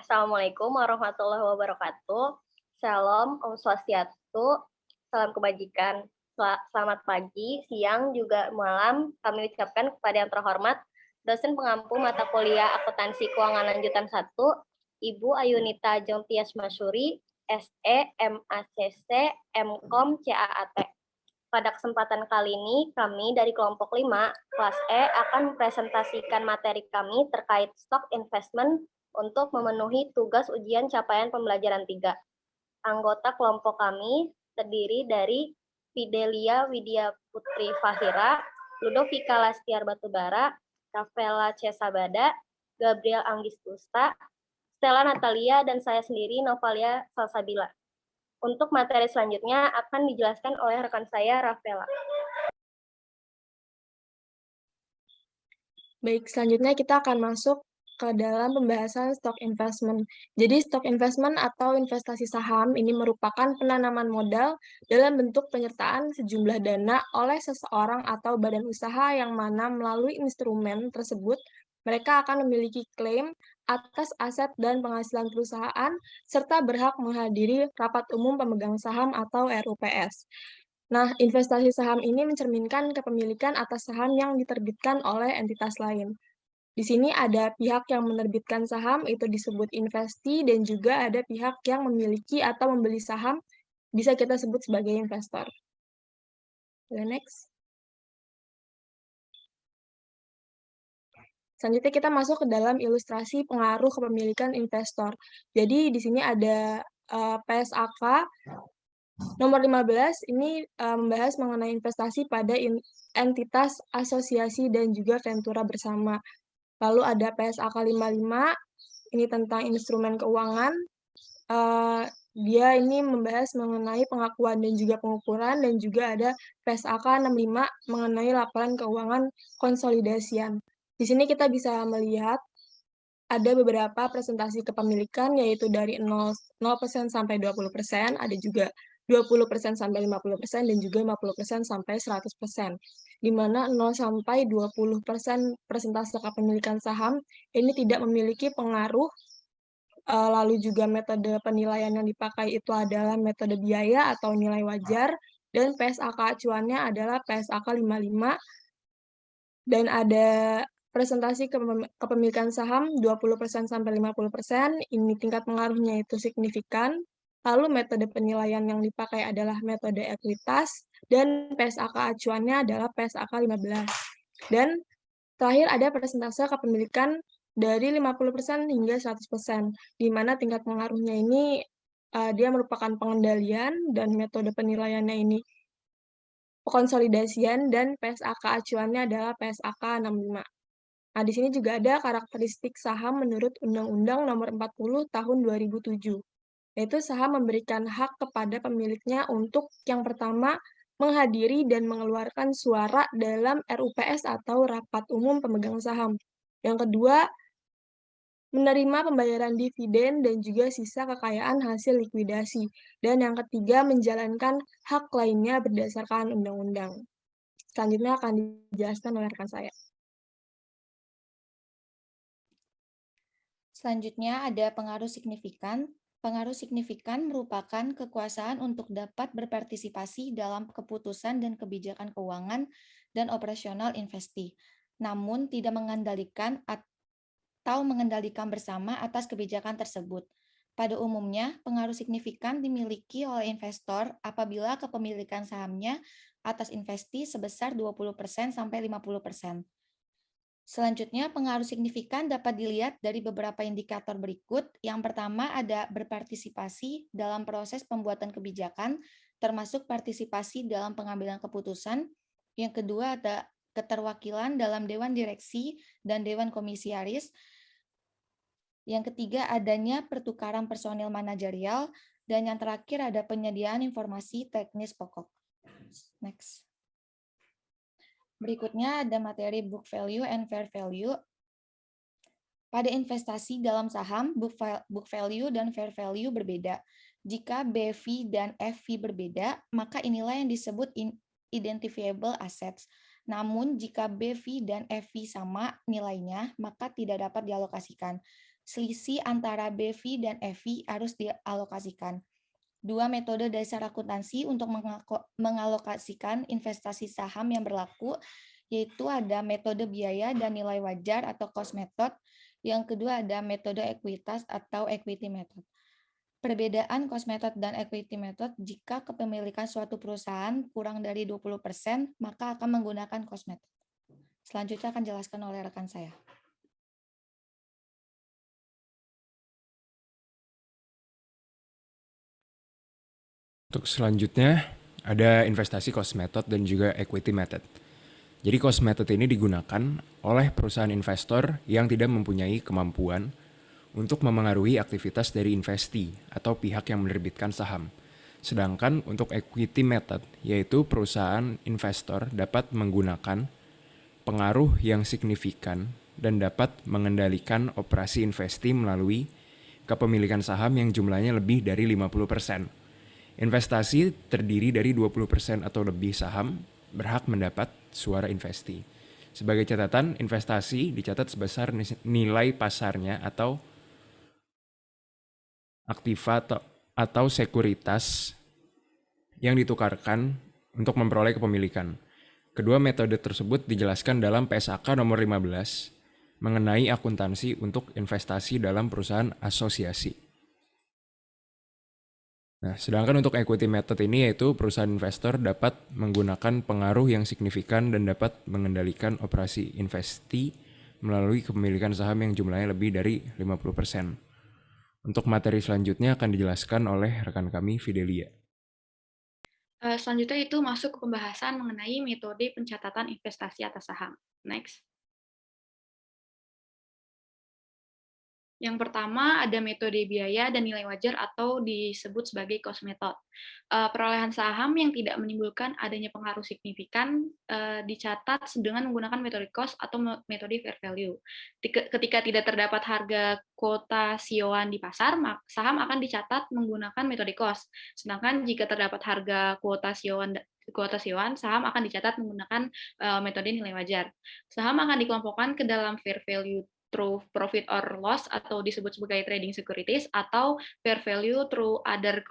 Assalamualaikum warahmatullahi wabarakatuh. Shalom, Om Swastiastu, salam kebajikan. Selamat pagi, siang, juga malam kami ucapkan kepada yang terhormat dosen pengampu mata kuliah Akuntansi Keuangan Lanjutan 1, Ibu Ayunita Jongtias Masyuri, SE, MACC, MKOM, CAAT. Pada kesempatan kali ini, kami dari kelompok 5, kelas E, akan mempresentasikan materi kami terkait stock investment untuk memenuhi tugas ujian capaian pembelajaran 3. Anggota kelompok kami terdiri dari Fidelia Widya Putri Fahira, Ludovika Lastiar Batubara, Rafaela Cesabada, Gabriel Anggis Tusta, Stella Natalia, dan saya sendiri Novalia Salsabila. Untuk materi selanjutnya akan dijelaskan oleh rekan saya, Rafaela. Baik, selanjutnya kita akan masuk ke dalam pembahasan stock investment. Jadi stock investment atau investasi saham ini merupakan penanaman modal dalam bentuk penyertaan sejumlah dana oleh seseorang atau badan usaha yang mana melalui instrumen tersebut mereka akan memiliki klaim atas aset dan penghasilan perusahaan serta berhak menghadiri rapat umum pemegang saham atau RUPS. Nah, investasi saham ini mencerminkan kepemilikan atas saham yang diterbitkan oleh entitas lain. Di sini ada pihak yang menerbitkan saham, itu disebut investi, dan juga ada pihak yang memiliki atau membeli saham, bisa kita sebut sebagai investor. Next. Selanjutnya kita masuk ke dalam ilustrasi pengaruh kepemilikan investor. Jadi di sini ada PSAK nomor 15 ini membahas mengenai investasi pada entitas, asosiasi, dan juga ventura bersama. Lalu ada PSAK 55, ini tentang instrumen keuangan. Dia ini membahas mengenai pengakuan dan juga pengukuran, dan juga ada PSAK 65 mengenai laporan keuangan konsolidasian. Di sini kita bisa melihat ada beberapa presentasi kepemilikan, yaitu dari 0% sampai 20%, ada juga 20% sampai 50%, dan juga 50% sampai 100%. Di mana 0 sampai 20% persentase kepemilikan saham ini tidak memiliki pengaruh, lalu juga metode penilaian yang dipakai itu adalah metode biaya atau nilai wajar, dan PSAK acuannya adalah PSAK 55, dan ada presentasi kepemilikan saham 20% sampai 50%, ini tingkat pengaruhnya itu signifikan. Lalu metode penilaian yang dipakai adalah metode ekuitas, dan PSAK acuannya adalah PSAK 15. Dan terakhir ada persentase kepemilikan dari 50% hingga 100%, di mana tingkat pengaruhnya ini dia merupakan pengendalian, dan metode penilaiannya ini konsolidasian, dan PSAK acuannya adalah PSAK 65. Nah, di sini juga ada karakteristik saham menurut Undang-Undang Nomor 40 Tahun 2007, yaitu saham memberikan hak kepada pemiliknya untuk yang pertama, menghadiri dan mengeluarkan suara dalam RUPS atau Rapat Umum Pemegang Saham. Yang kedua, menerima pembayaran dividen dan juga sisa kekayaan hasil likuidasi. Dan yang ketiga, menjalankan hak lainnya berdasarkan undang-undang. Selanjutnya akan dijelaskan oleh rekan saya. Selanjutnya ada pengaruh signifikan. Pengaruh signifikan merupakan kekuasaan untuk dapat berpartisipasi dalam keputusan dan kebijakan keuangan dan operasional investi, namun tidak mengendalikan atau mengendalikan bersama atas kebijakan tersebut. Pada umumnya, pengaruh signifikan dimiliki oleh investor apabila kepemilikan sahamnya atas investi sebesar 20% sampai 50%. Selanjutnya, pengaruh signifikan dapat dilihat dari beberapa indikator berikut. Yang pertama ada berpartisipasi dalam proses pembuatan kebijakan, termasuk partisipasi dalam pengambilan keputusan. Yang kedua ada keterwakilan dalam Dewan Direksi dan Dewan Komisaris. Yang ketiga adanya pertukaran personil manajerial. Dan yang terakhir ada penyediaan informasi teknis pokok. Next. Berikutnya ada materi book value and fair value. Pada investasi dalam saham, book value dan fair value berbeda. Jika BV dan FV berbeda, maka inilah yang disebut identifiable assets. Namun, jika BV dan FV sama nilainya, maka tidak dapat dialokasikan. selisih antara BV dan EV harus dialokasikan. Dua metode dasar akuntansi untuk mengalokasikan investasi saham yang berlaku, yaitu ada metode biaya dan nilai wajar atau cost method. Yang kedua ada metode ekuitas atau equity method. Perbedaan cost method dan equity method, jika kepemilikan suatu perusahaan kurang dari 20%, maka akan menggunakan cost method. Selanjutnya akan dijelaskan oleh rekan saya. Untuk selanjutnya, ada investasi cost method dan juga equity method. Jadi cost method ini digunakan oleh perusahaan investor yang tidak mempunyai kemampuan untuk memengaruhi aktivitas dari investi atau pihak yang menerbitkan saham. Sedangkan untuk equity method, yaitu perusahaan investor dapat menggunakan pengaruh yang signifikan dan dapat mengendalikan operasi investi melalui kepemilikan saham yang jumlahnya lebih dari 50%. Investasi terdiri dari 20% atau lebih saham berhak mendapat suara investi. Sebagai catatan, investasi dicatat sebesar nilai pasarnya atau aktiva atau sekuritas yang ditukarkan untuk memperoleh kepemilikan. Kedua metode tersebut dijelaskan dalam PSAK nomor 15 mengenai akuntansi untuk investasi dalam perusahaan asosiasi. Nah, sedangkan untuk equity method ini yaitu perusahaan investor dapat menggunakan pengaruh yang signifikan dan dapat mengendalikan operasi investi melalui kepemilikan saham yang jumlahnya lebih dari 50%. Untuk materi selanjutnya akan dijelaskan oleh rekan kami, Fidelia. Selanjutnya itu masuk ke pembahasan mengenai metode pencatatan investasi atas saham. Next. Yang pertama ada metode biaya dan nilai wajar atau disebut sebagai cost method. Perolehan saham yang tidak menimbulkan adanya pengaruh signifikan dicatat dengan menggunakan metode cost atau metode fair value. Ketika tidak terdapat harga kuota sioan di pasar, saham akan dicatat menggunakan metode cost. Sedangkan jika terdapat harga kuota sioan, saham akan dicatat menggunakan metode nilai wajar. Saham akan dikelompokkan ke dalam fair value through profit or loss atau disebut sebagai trading securities atau fair value through other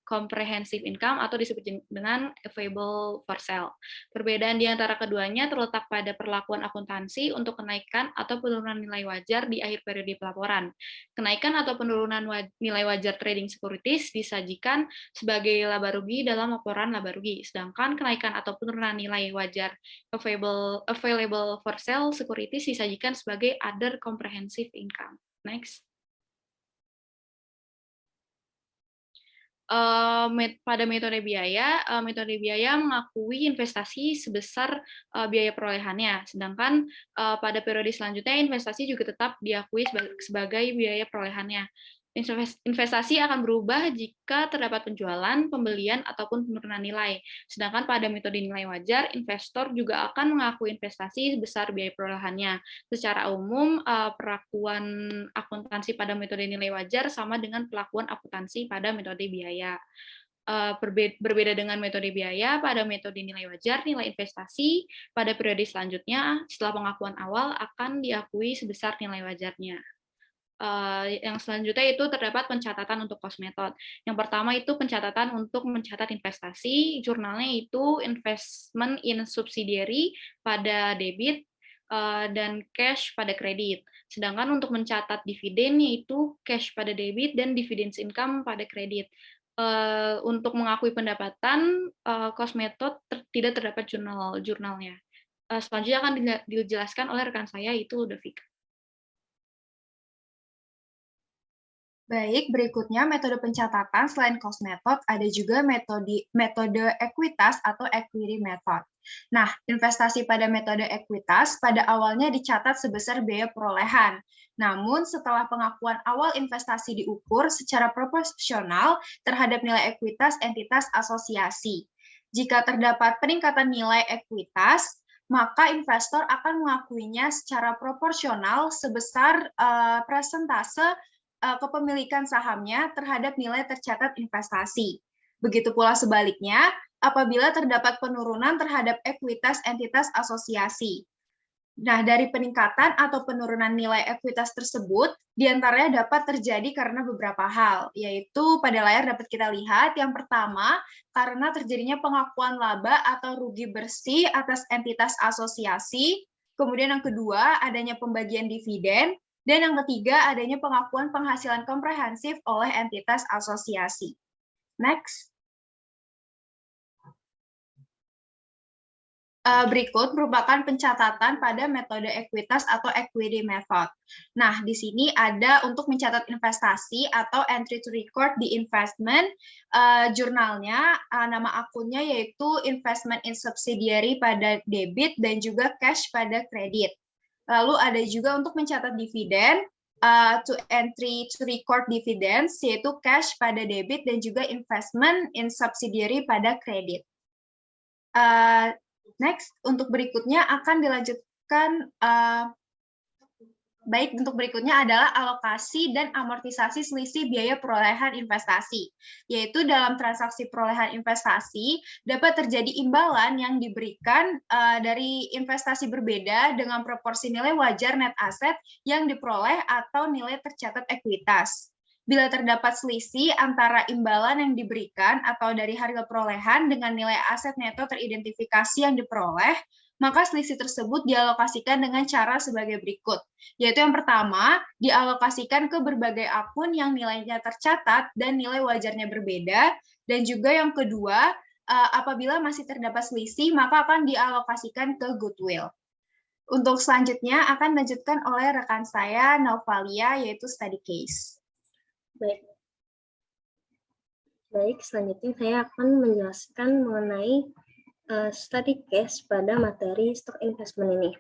comprehensive income atau disebut dengan available for sale. Perbedaan di antara keduanya terletak pada perlakuan akuntansi untuk kenaikan atau penurunan nilai wajar di akhir periode pelaporan. Kenaikan atau penurunan nilai wajar trading securities disajikan sebagai laba rugi dalam laporan laba rugi, sedangkan kenaikan atau penurunan nilai wajar available for sale securities disajikan sebagai other comprehensive income. Next. Pada metode biaya mengakui investasi sebesar biaya perolehannya, sedangkan pada periode selanjutnya investasi juga tetap diakui sebagai biaya perolehannya. Investasi akan berubah jika terdapat penjualan, pembelian, ataupun penurunan nilai. Sedangkan pada metode nilai wajar, investor juga akan mengakui investasi sebesar biaya perolehannya. Secara umum, perlakuan akuntansi pada metode nilai wajar sama dengan perlakuan akuntansi pada metode biaya. Berbeda dengan metode biaya, pada metode nilai wajar, nilai investasi pada periode selanjutnya setelah pengakuan awal akan diakui sebesar nilai wajarnya. Yang selanjutnya itu terdapat pencatatan untuk cost method. Yang pertama itu pencatatan untuk mencatat investasi, jurnalnya itu investment in subsidiary pada debit dan cash pada kredit. Sedangkan untuk mencatat dividen yaitu cash pada debit dan dividends income pada kredit. Untuk mengakui pendapatan, cost method tidak terdapat jurnalnya. Selanjutnya akan dijelaskan oleh rekan saya, itu Ludovika. Baik, berikutnya metode pencatatan selain cost method, ada juga metode ekuitas atau equity method. Nah, investasi pada metode ekuitas pada awalnya dicatat sebesar biaya perolehan. Namun, setelah pengakuan awal investasi diukur secara proporsional terhadap nilai ekuitas entitas asosiasi. Jika terdapat peningkatan nilai ekuitas, maka investor akan mengakuinya secara proporsional sebesar persentase kepemilikan sahamnya terhadap nilai tercatat investasi. Begitu pula sebaliknya, apabila terdapat penurunan terhadap ekuitas entitas asosiasi. Nah, dari peningkatan atau penurunan nilai ekuitas tersebut, diantaranya dapat terjadi karena beberapa hal, yaitu pada layar dapat kita lihat, yang pertama, karena terjadinya pengakuan laba atau rugi bersih atas entitas asosiasi, kemudian yang kedua, adanya pembagian dividen, dan yang ketiga, adanya pengakuan penghasilan komprehensif oleh entitas asosiasi. Next. Berikut merupakan pencatatan pada metode ekuitas atau equity method. Nah, di sini ada untuk mencatat investasi atau entry to record di investment, jurnalnya, nama akunnya yaitu investment in subsidiary pada debit dan juga cash pada kredit. Lalu ada juga untuk mencatat dividen, to entry to record dividends, yaitu cash pada debit dan juga investment in subsidiary pada kredit. Next, untuk berikutnya akan dilanjutkan, untuk berikutnya adalah alokasi dan amortisasi selisih biaya perolehan investasi, yaitu dalam transaksi perolehan investasi dapat terjadi imbalan yang diberikan dari investasi berbeda dengan proporsi nilai wajar net asset yang diperoleh atau nilai tercatat ekuitas. Bila terdapat selisih antara imbalan yang diberikan atau dari harga perolehan dengan nilai aset neto teridentifikasi yang diperoleh, maka selisih tersebut dialokasikan dengan cara sebagai berikut, yaitu yang pertama, dialokasikan ke berbagai akun yang nilainya tercatat dan nilai wajarnya berbeda, dan juga yang kedua, apabila masih terdapat selisih, maka akan dialokasikan ke goodwill. Untuk selanjutnya akan dilanjutkan oleh rekan saya, Novalia, yaitu study case. Baik, selanjutnya saya akan menjelaskan mengenai study case pada materi stock investment ini.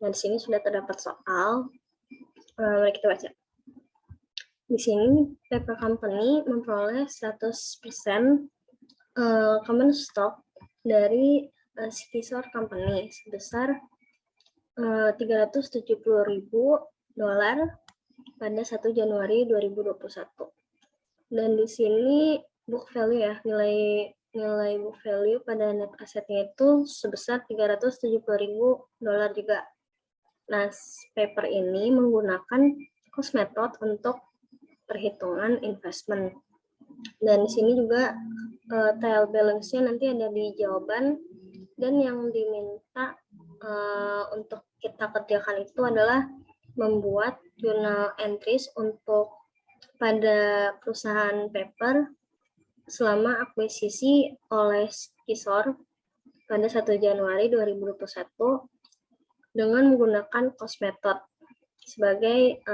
Nah, di sini sudah terdapat soal. Mari kita baca. Di sini paper company memperoleh 100% common stock dari Skisor Company sebesar $370.000 pada 1 Januari 2021. Dan di sini book value ya, nilai book value pada net asetnya itu sebesar $370.000 juga. Nah, paper ini menggunakan cost method untuk perhitungan investment. Dan di sini juga trial balance-nya nanti ada di jawaban, dan yang diminta untuk kita kerjakan itu adalah membuat journal entries untuk pada perusahaan paper selama akuisisi oleh Skisor pada 1 Januari 2021 dengan menggunakan cost method sebagai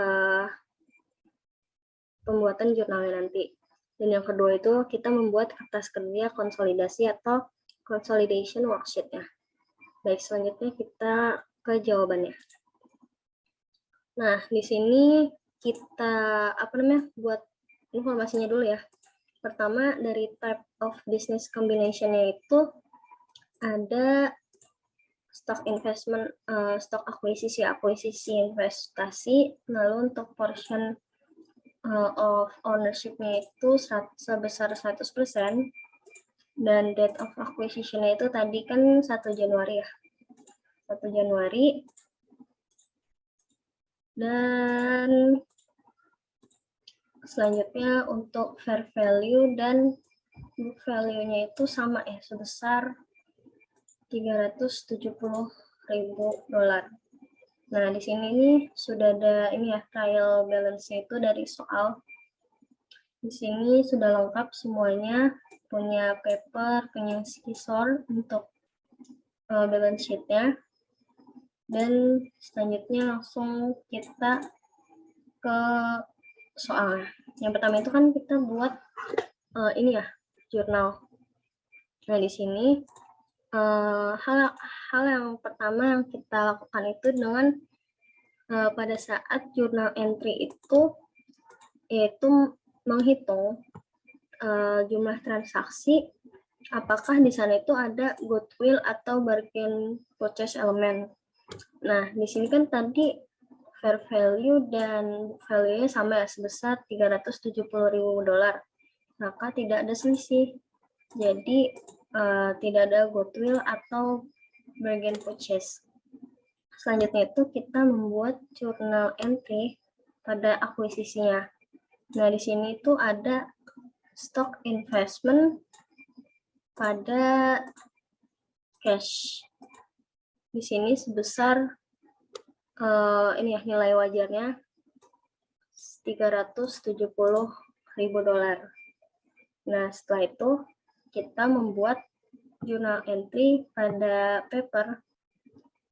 pembuatan jurnalnya nanti. Dan yang kedua itu kita membuat kertas kerja konsolidasi atau consolidation worksheet-nya. Baik, selanjutnya kita ke jawabannya. Nah, di sini kita buat informasinya dulu ya. Pertama, dari type of business combination-nya itu ada stock investment, stock akuisisi investasi, lalu untuk portion of ownership-nya itu sebesar 100%, dan date of acquisition-nya itu tadi kan 1 Januari ya. 1 Januari. Dan selanjutnya untuk fair value dan book value-nya itu sama ya, sebesar $370.000. Nah, di sini ini sudah ada ini ya, trial balance-nya itu dari soal. Di sini sudah lengkap semuanya, punya paper, punya Skisor untuk balance sheet-nya. Dan selanjutnya langsung kita ke soalnya. Yang pertama itu kan kita buat ini ya, jurnal. Nah, di sini hal yang pertama yang kita lakukan itu dengan pada saat jurnal entry itu yaitu menghitung jumlah transaksi, apakah di sana itu ada goodwill atau bargain purchase element. Nah, di sini kan tadi fair value dan book value-nya sama ya, sebesar $370.000. Maka tidak ada selisih. Jadi tidak ada goodwill atau bargain purchase. selanjutnya itu kita membuat journal entry pada akuisisinya. Nah, di sini itu ada stock investment pada cash. Di sini sebesar ini ya, nilai wajarnya $370.000. Nah, setelah itu kita membuat journal entry pada paper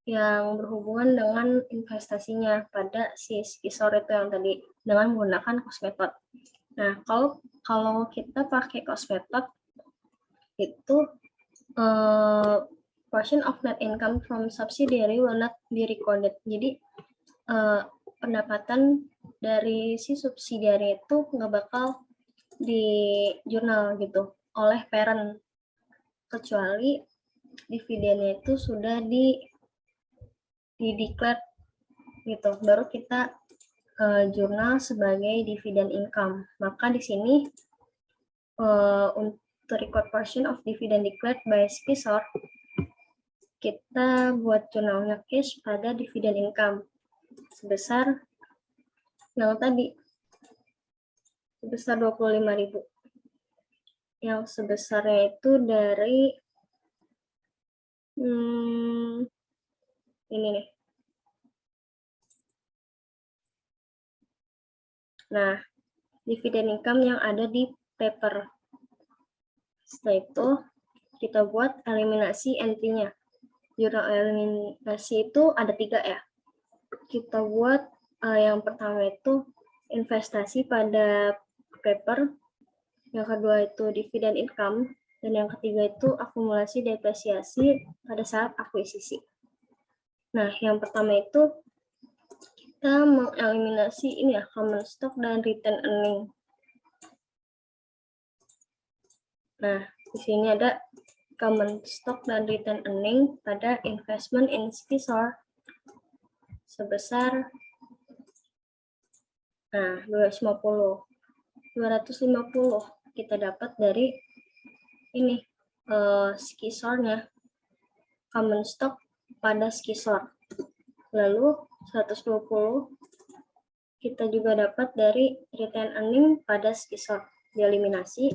yang berhubungan dengan investasinya pada si skisor itu yang tadi dengan menggunakan cost method. Nah, kalau kita pakai cost method itu portion of net income from subsidiary will not be recorded. Jadi pendapatan dari si subsidiary itu nggak bakal di jurnal gitu oleh parent, kecuali dividennya itu sudah di-declare gitu, baru kita jurnal sebagai dividend income. Maka di sini untuk record portion of dividend declared by skisor, kita buat jurnalnya cash pada dividend income sebesar yang tadi, sebesar 25.000. Yang sebesarnya itu dari ini nih. Nah, dividen income yang ada di paper. Setelah itu, kita buat eliminasi entry-nya. Jurnal eliminasi itu ada 3 ya. Kita buat yang pertama itu investasi pada paper, yang kedua itu dividen income, dan yang ketiga itu akumulasi depresiasi pada saat akuisisi. Nah, yang pertama itu kita mengeliminasi ini ya, common stock dan return earning. Nah, di sini ada common stock dan return earning pada investment in skisor sebesar 250 kita dapat dari ini skisornya, common stock pada skisor. Lalu 120 kita juga dapat dari return earning pada skisor, dieliminasi,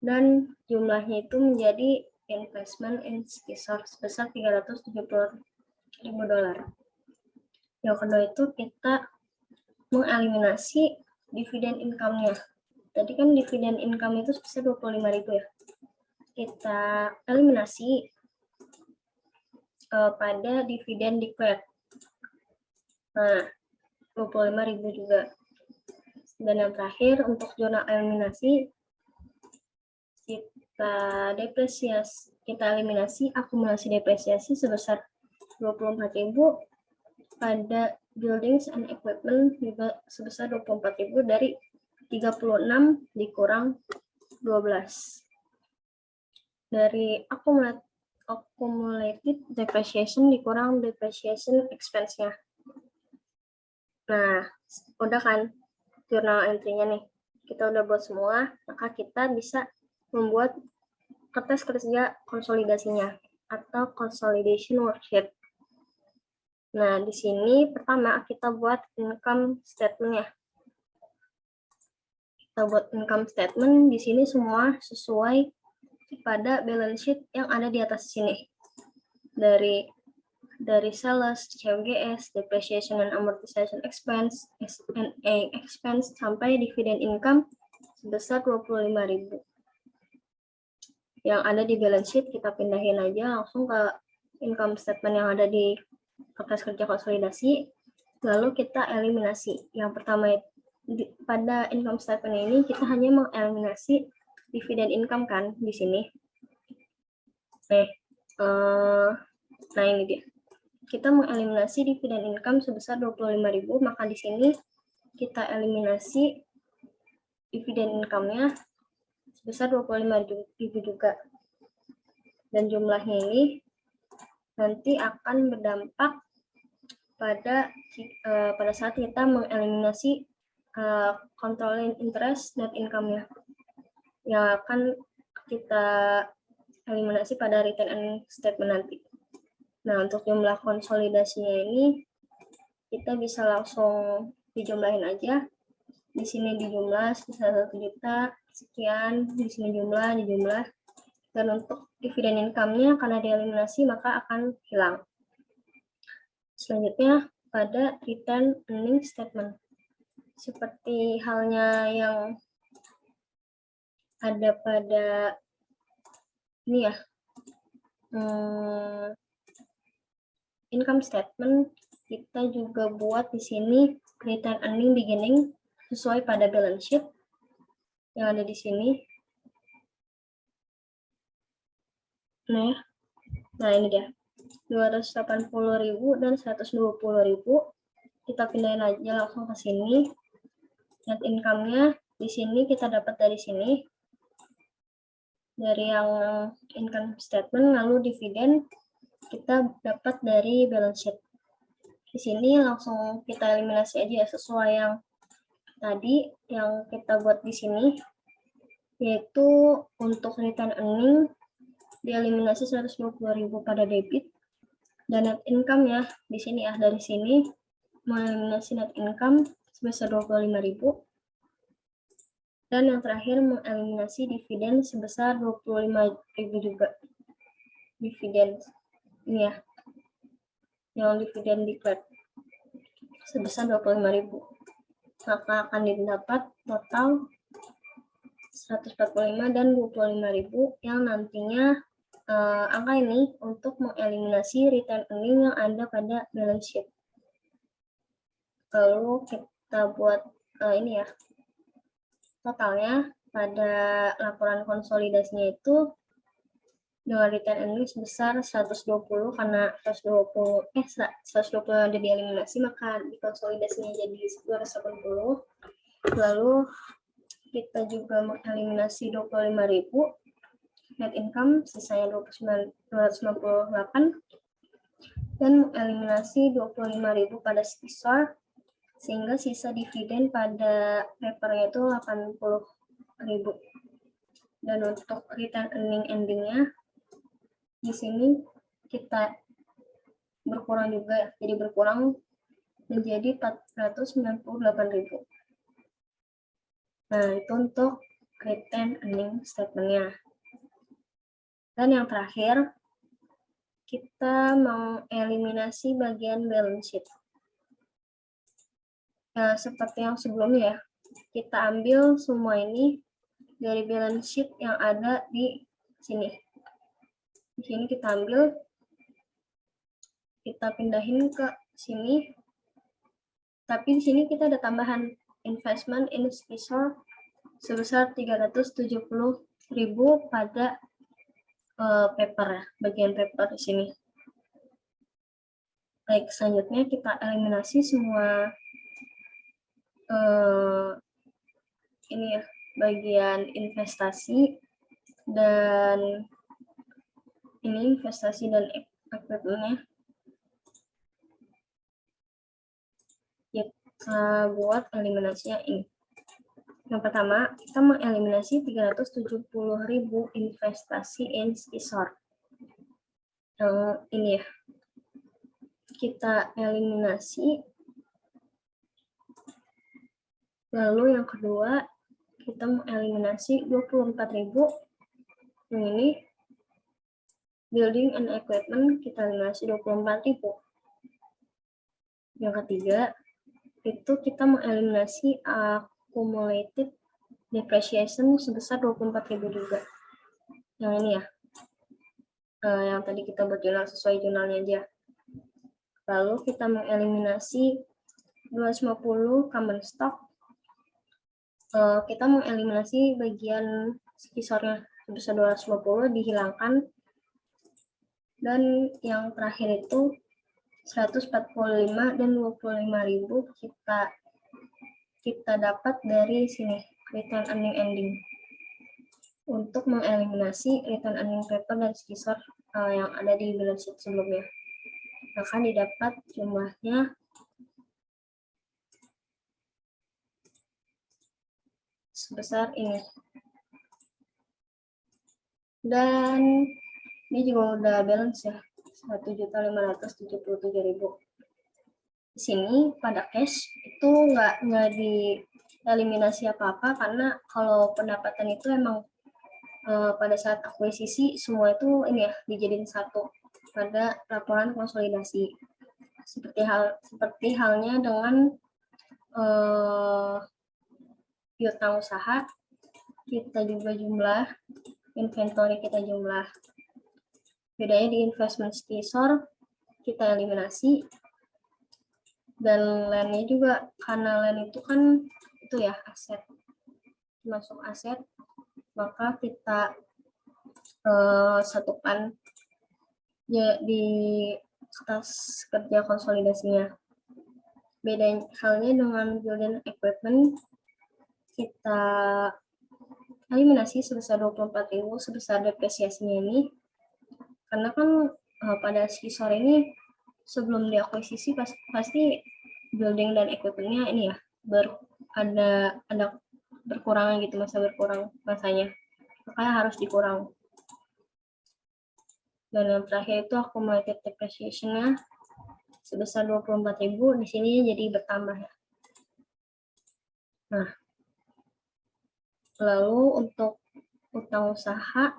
dan jumlahnya itu menjadi investment in skisor sebesar $370.000. Yang kedua itu kita mengeliminasi dividen income-nya. Tadi kan dividen income itu sebesar 25.000 ya. Kita eliminasi pada dividen declared. Nah, 25.000 juga. Dan yang terakhir untuk jurnal eliminasi kita eliminasi akumulasi depresiasi sebesar 24.000 pada buildings and equipment juga sebesar 24.000 dari 36 dikurang 12. Dari accumulated depreciation dikurang depreciation expense-nya. Nah, udah kan jurnal entry-nya nih. Kita udah buat semua, maka kita bisa membuat kertas kerja konsolidasinya atau consolidation worksheet. Nah, di sini pertama kita buat income statement-nya. Kita buat income statement, di sini semua sesuai pada balance sheet yang ada di atas sini. Dari sales, COGS, depreciation and amortization expense, S&A expense, sampai dividend income sebesar 25.000. Yang ada di balance sheet kita pindahin aja langsung ke income statement yang ada di kertas kerja konsolidasi, lalu kita eliminasi. Yang pertama pada income statement ini kita hanya mengeliminasi dividen income kan di sini. Nah ini dia. Kita mengeliminasi dividen income sebesar 25.000, maka di sini kita eliminasi dividen income-nya sebesar 25.000 juga. Dan jumlahnya ini nanti akan berdampak pada saat kita mengeliminasi controlling interest net income-nya yang akan kita eliminasi pada return earning statement nanti. Nah, untuk jumlah konsolidasinya ini kita bisa langsung dijumlahin aja. Di sini dijumlah 1 juta sekian, di sini dijumlah. Dan untuk dividen income-nya karena dieliminasi maka akan hilang. Selanjutnya pada return earning statement. Seperti halnya yang ada pada ini ya, income statement, kita juga buat di sini return earning beginning sesuai pada balance sheet yang ada di sini. Nah ini dia, 280.000 dan 120.000. Kita pindahin aja langsung ke sini. Net income-nya di sini kita dapat dari sini, dari yang income statement, lalu dividen kita dapat dari balance sheet. Di sini langsung kita eliminasi aja sesuai yang tadi yang kita buat di sini, yaitu untuk return earning dieliminasi 120.000 pada debit, dan net income ya di sini ya, dari sini mengeliminasi net income sebesar 25.000, dan yang terakhir mengeliminasi dividen sebesar 25.000 juga. Dividen ini ya, yang dividen declared sebesar 25.000, maka akan didapat total 145 dan 25.000 yang nantinya angka ini untuk mengeliminasi return earning yang ada pada balance sheet. Lalu kita buat ini ya, totalnya pada laporan konsolidasinya itu dengan return earning sebesar 120, karena 120 yang udah dieliminasi maka dikonsolidasinya jadi 280. Lalu kita juga mengeliminasi 25.000 net income, sisanya 298, dan mengeliminasi 25.000 pada skisor, sehingga sisa dividen pada papernya itu 80.000. Dan untuk return earning endingnya di sini kita berkurang juga, jadi berkurang menjadi 498.000. Nah, itu untuk return earning statement-nya. Dan yang terakhir, kita mengeliminasi bagian balance sheet. Nah, seperti yang sebelumnya, kita ambil semua ini dari balance sheet yang ada di sini. Di sini kita ambil, kita pindahin ke sini. Tapi di sini kita ada tambahan investment in skisor sebesar 370.000 pada paper ya, bagian paper di sini. Baik, selanjutnya kita eliminasi semua ini ya, bagian investasi dan ini investasi dan equipment-nya. Kita buat eliminasinya ini. Yang pertama, kita mengeliminasi 370.000 investasi in skisor. Yang ini ya, kita eliminasi. Lalu yang kedua, kita mengeliminasi 24.000. Yang ini, building and equipment, kita eliminasi 24.000. Yang ketiga, itu kita mengeliminasi accumulated depreciation sebesar 24.000 juga. Yang ini ya, yang tadi kita buat jurnal, sesuai jurnalnya aja. Lalu kita mengeliminasi 250 common stock. Kita mengeliminasi bagian skisornya sebesar 250 dihilangkan. Dan yang terakhir itu 145 dan 25.000 kita dapat dari sini, return earning ending. Untuk mengeliminasi return earning paper dan skisor yang ada di balance sheet sebelumnya. Maka didapat jumlahnya sebesar ini. Dan ini juga udah balance ya, 1.577.000. Di sini pada cash itu nggak dieliminasi apa-apa, karena kalau pendapatan itu emang pada saat akuisisi semua itu ini ya dijadiin satu pada laporan konsolidasi. Seperti halnya dengan piutang usaha, kita juga jumlah, inventory kita jumlah. Bedanya di investment skisor kita eliminasi, dan land-nya juga, karena land itu kan itu ya aset, masuk aset, maka kita satukan ya di atas kerja konsolidasinya. Beda halnya dengan building equipment, kita eliminasi sebesar 24.000 sebesar depresiasinya ini, karena kan pada skisor ini sebelum diakuisisi pasti building dan equipment-nya ini ya ada berkurang gitu, berkurang masanya, makanya harus dikurang. Dan yang terakhir itu accumulated depreciation-nya sebesar 24.000, di sini jadi bertambah ya. Nah, lalu untuk utang usaha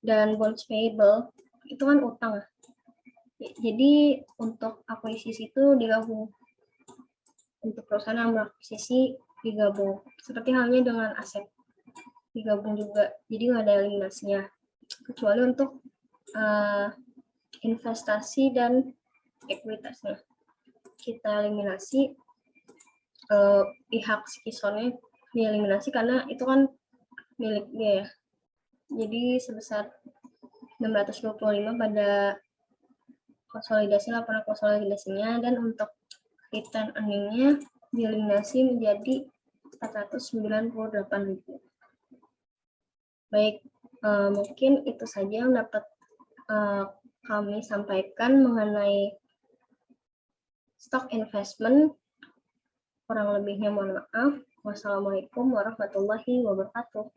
dan bonds payable itu kan utang. Jadi untuk akuisisi itu digabung. Untuk perusahaan yang berakuisisi digabung. Seperti halnya dengan aset digabung juga. Jadi nggak ada eliminasinya. Kecuali untuk investasi dan ekuitasnya. Kita eliminasi pihak skisonnya dieliminasi karena itu kan milik dia ya. Jadi sebesar 625 pada konsolidasi, laporan konsolidasinya, dan untuk return earning-nya dieliminasi menjadi 498.000. Baik, mungkin itu saja yang dapat kami sampaikan mengenai stock investment. Kurang lebihnya mohon maaf. Wassalamualaikum warahmatullahi wabarakatuh.